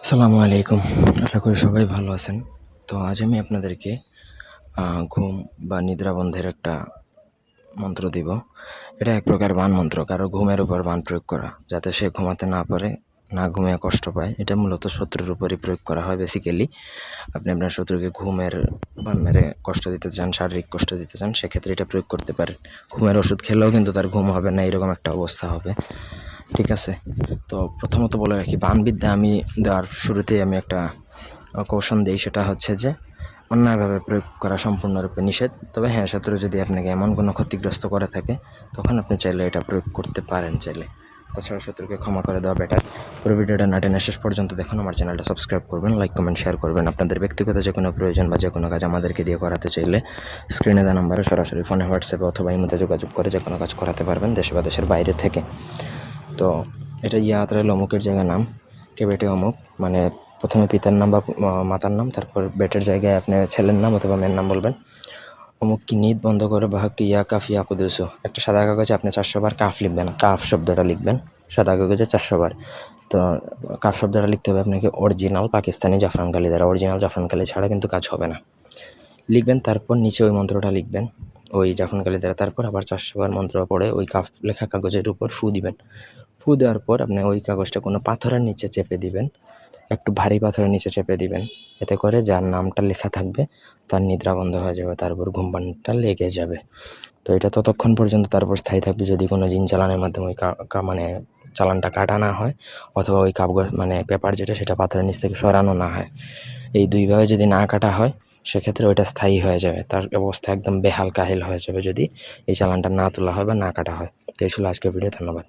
আসসালামু আলাইকুম। আশা করি সবাই ভালো আছেন। তো আজ আমি আপনাদেরকে ঘুম বা নিদ্রা বন্ধের একটা মন্ত্র দিব। এটা এক প্রকার বান মন্ত্র, কারো ঘুমের উপর বান প্রয়োগ করা, যাতে সে ঘুমাতে না পারে, না ঘুমিয়ে কষ্ট পায়। এটা মূলত শত্রুর উপরই প্রয়োগ করা হয় বেসিক্যালি। আপনি আপনার শত্রুকে ঘুমের বান মেরে কষ্ট দিতে চান, শারীরিক কষ্ট দিতে চান, সেক্ষেত্রে এটা প্রয়োগ করতে পারেন। ঘুমের ওষুধ খেলেও কিন্তু তার ঘুম হবে না, এরকম একটা অবস্থা হবে। ঠিক আছে? তো প্রথমত বলে রাখি, বানবিদ্যা আমি দেওয়ার শুরুতেই আমি একটা কৌশল দিই, সেটা হচ্ছে যে অন্যায়ভাবে প্রয়োগ করা সম্পূর্ণরূপে নিষেধ। তবে হ্যাঁ, শত্রু যদি আপনাকে এমন কোনো ক্ষতিগ্রস্ত করে থাকে, তখন আপনি চাইলে এটা প্রয়োগ করতে পারেন চাইলে। তাছাড়া শত্রুকে ক্ষমা করে দেওয়া বেটার। পুরো ভিডিওটা না টেনে শেষ পর্যন্ত দেখুন। আমার চ্যানেলটা সাবস্ক্রাইব করবেন, লাইক কমেন্ট শেয়ার করবেন। আপনাদের ব্যক্তিগত যে কোনো প্রয়োজন বা যে কোনো কাজ আমাদেরকে দিয়ে করাতে চাইলে স্ক্রিনে দেওয়া নাম্বারে সরাসরি ফোনে, হোয়াটসঅ্যাপে অথবা ইমোতে যোগাযোগ করে যে কোনো কাজ করাতে পারবেন, দেশে বা দেশের বাইরে থেকে। তো এটা ইয়াত্রাইল অমুকের জায়গায় নাম, কেবেটে অমুক, মানে প্রথমে পিতার নাম বা মাতার নাম, তারপর বেটের জায়গায় আপনি ছেলের নাম অথবা মেয়ের নাম বলবেন। অমুক কি নিদ বন্ধ করে বাহাক ইয়া কাফ ইয়া কুদুসু, একটা সাদা কাগজে আপনি 400 বার কাফ লিখবেন, কাফ শব্দটা লিখবেন সাদা কাগজে 400 বার। তো কাফ শব্দটা লিখতে হবে আপনাকে অরিজিনাল পাকিস্তানি জাফরান কালি দ্বারা। অরিজিনাল জাফরান কালি ছাড়া কিন্তু কাজ হবে না। লিখবেন, তারপর নিচে ওই মন্ত্রটা লিখবেন ওই জাফরান কালি দ্বারা। তারপর আবার 400 বার মন্ত্র পড়ে ওই কাফ লেখা কাগজের উপর ফু দিবেন। ফু দেওয়ার পর আপনি ওই কাগজটা কোনো পাথরের নিচে চেপে দিবেন, একটু ভারী পাথরের নিচে চেপে দিবেন। এতে করে যার নামটা লেখা থাকবে তার নিদ্রা বন্ধ হয়ে যাবে, তারপর ঘুমপানটা লেগে যাবে। তো এটা ততক্ষণ পর্যন্ত তারপর স্থায়ী থাকবে যদি কোনো জিন চালানের মাধ্যমে ওই মানে চালানটা কাটা না হয়, অথবা ওই কাগজ মানে পেপার যেটা সেটা পাথরের নিচ থেকে সরানো না হয়। এই দুইভাবে যদি না কাটা হয়, সেক্ষেত্রে ওইটা স্থায়ী হয়ে যাবে, তার অবস্থা একদম বেহাল কাহিল হয়ে যাবে যদি এই চালানটা না তোলা হয় বা না কাটা হয়। তো এই ছিল আজকের ভিডিও। ধন্যবাদ।